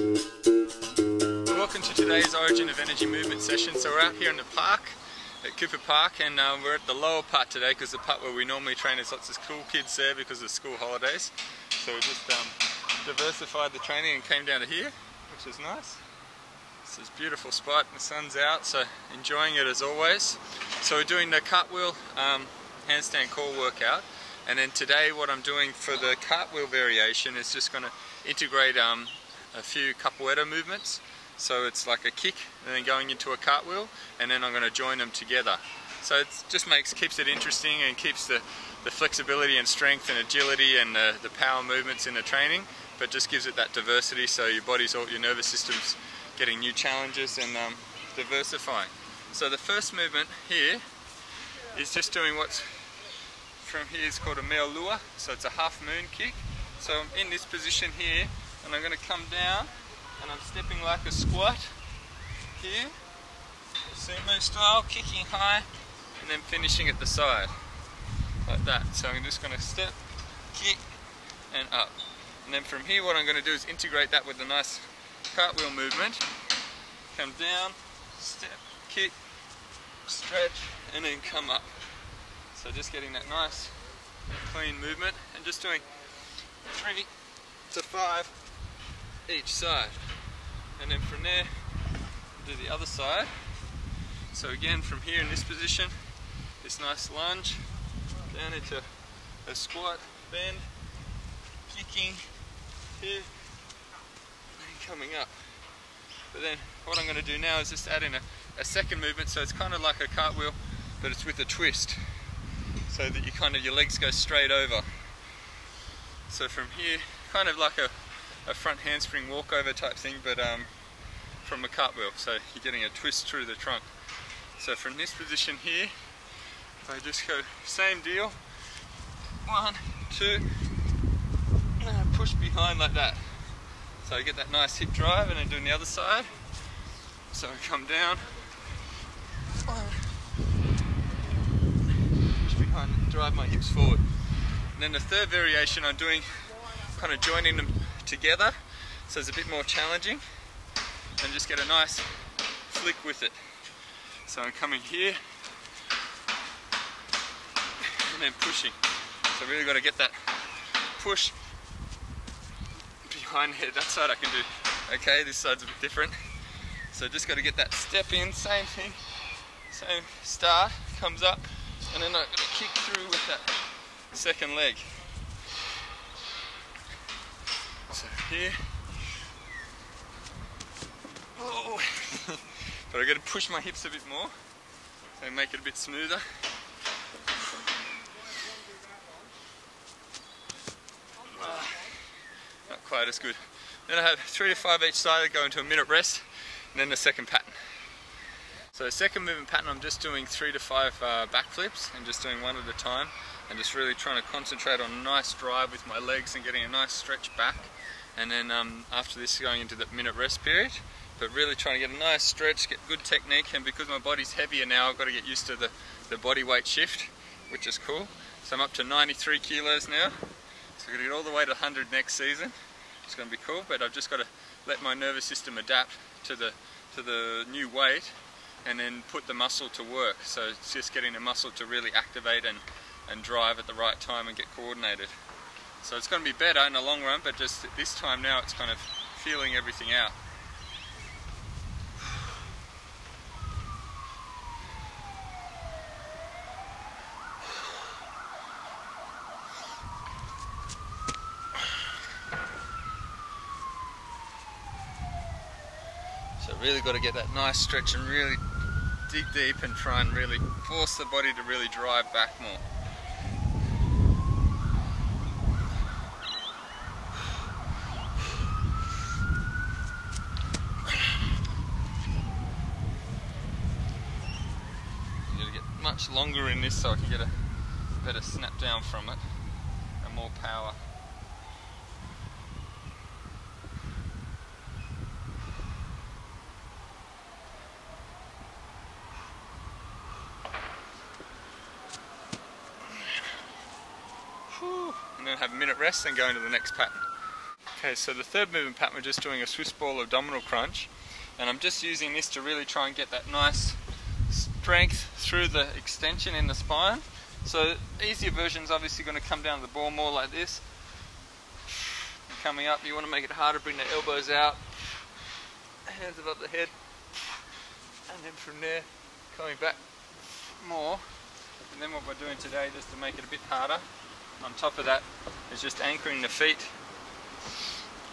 Welcome to today's Origin of Energy movement session. So we're out here in the park at Cooper Park, and we're at the lower part today because the part where we normally train, there's lots of school kids there because of school holidays. So we just diversified the training and came down to here, which is nice. It's this beautiful spot, the sun's out, so enjoying it as always. So we're doing the cartwheel handstand core workout, and then today what I'm doing for the cartwheel variation is just going to integrate a few capoeira movements. So it's like a kick and then going into a cartwheel, and then I'm going to join them together. So it just keeps it interesting and keeps the flexibility and strength and agility and the power movements in the training, but just gives it that diversity, so your your nervous system's getting new challenges and diversifying. So the first movement here is just doing what's from here is called a mea lua, so it's a half moon kick. So I'm in this position here, and I'm going to come down, and I'm stepping like a squat here, sumo style, kicking high, and then finishing at the side, like that. So I'm just going to step, kick, and up. And then from here what I'm going to do is integrate that with a nice cartwheel movement. Come down, step, kick, stretch, and then come up. So just getting that nice, clean movement, and just doing 3 to 5 each side. And then from there, do the other side. So again, from here in this position, this nice lunge, down into a squat, bend, kicking here, and coming up. But then what I'm going to do now is just add in a second movement, so it's kind of like a cartwheel, but it's with a twist, so that your legs go straight over. So from here, kind of like a front handspring walkover type thing, but from a cartwheel, so you're getting a twist through the trunk. So from this position here, if I just go same deal, 1, 2, and I push behind like that. So I get that nice hip drive, and then doing the other side. So I come down, 1, push behind, drive my hips forward. And then the third variation I'm doing, kind of joining them together, so it's a bit more challenging, and just get a nice flick with it. So I'm coming here and then pushing. So really got to get that push behind here. That side I can do okay, this side's a bit different. So just got to get that step in, same thing, same start, comes up, and then I've got to kick through with that second leg. So here, oh. But I've got to push my hips a bit more, so make it a bit smoother. Not quite as good. Then I have 3 to 5 each side that go into a minute rest, and then the second pattern. So the second movement pattern, I'm just doing 3 to 5 backflips, and just doing one at a time, and just really trying to concentrate on a nice drive with my legs and getting a nice stretch back. And then after this, going into the minute rest period, but really trying to get a nice stretch, get good technique. And because my body's heavier now, I've got to get used to the body weight shift, which is cool. So I'm up to 93 kilos now, so I'm going to get all the way to 100 next season. It's going to be cool, but I've just got to let my nervous system adapt to the new weight, and then put the muscle to work. So it's just getting the muscle to really activate and drive at the right time and get coordinated. So it's going to be better in the long run, but just this time now it's kind of feeling everything out. So really got to get that nice stretch and really dig deep and try and really force the body to really drive back more. Much longer in this, so I can get a better snap down from it and more power. And then have a minute rest and go into the next pattern. Okay, so the third movement pattern, we're just doing a Swiss ball abdominal crunch, and I'm just using this to really try and get that nice strength through the extension in the spine. So easier version is obviously going to come down to the ball more like this. And coming up, you want to make it harder, bring the elbows out, hands above the head, and then from there coming back more. And then what we're doing today, just to make it a bit harder, on top of that is just anchoring the feet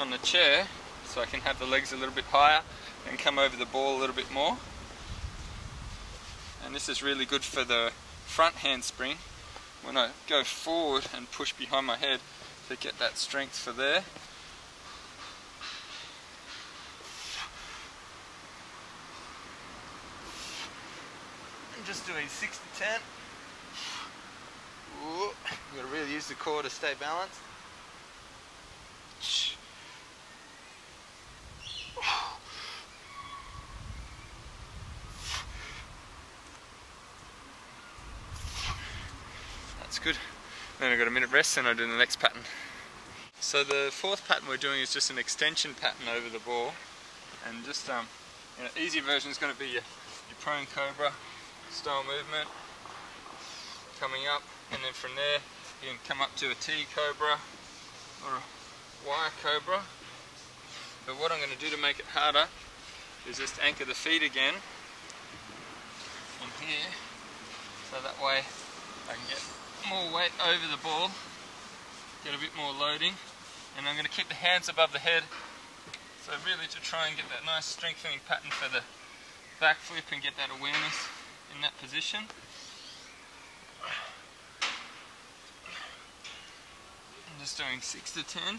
on the chair so I can have the legs a little bit higher and come over the ball a little bit more. And this is really good for the front handspring when I go forward and push behind my head to get that strength for there. I'm just doing 6 to 10. Ooh, you've got to really use the core to stay balanced. That's good. Then I've got a minute rest and I'll do the next pattern. So the fourth pattern we're doing is just an extension pattern over the ball, and just easy version is going to be your prone cobra style movement, coming up, and then from there you can come up to a T cobra or a Y cobra. But what I'm going to do to make it harder is just anchor the feet again in here, so that way I can get more weight over the ball, get a bit more loading, and I'm going to keep the hands above the head, so really to try and get that nice strengthening pattern for the back flip and get that awareness in that position. I'm just doing 6 to 10.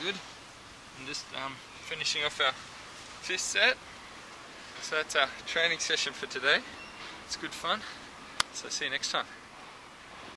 Good. And just finishing off our 5th set. So that's our training session for today. It's good fun. So see you next time.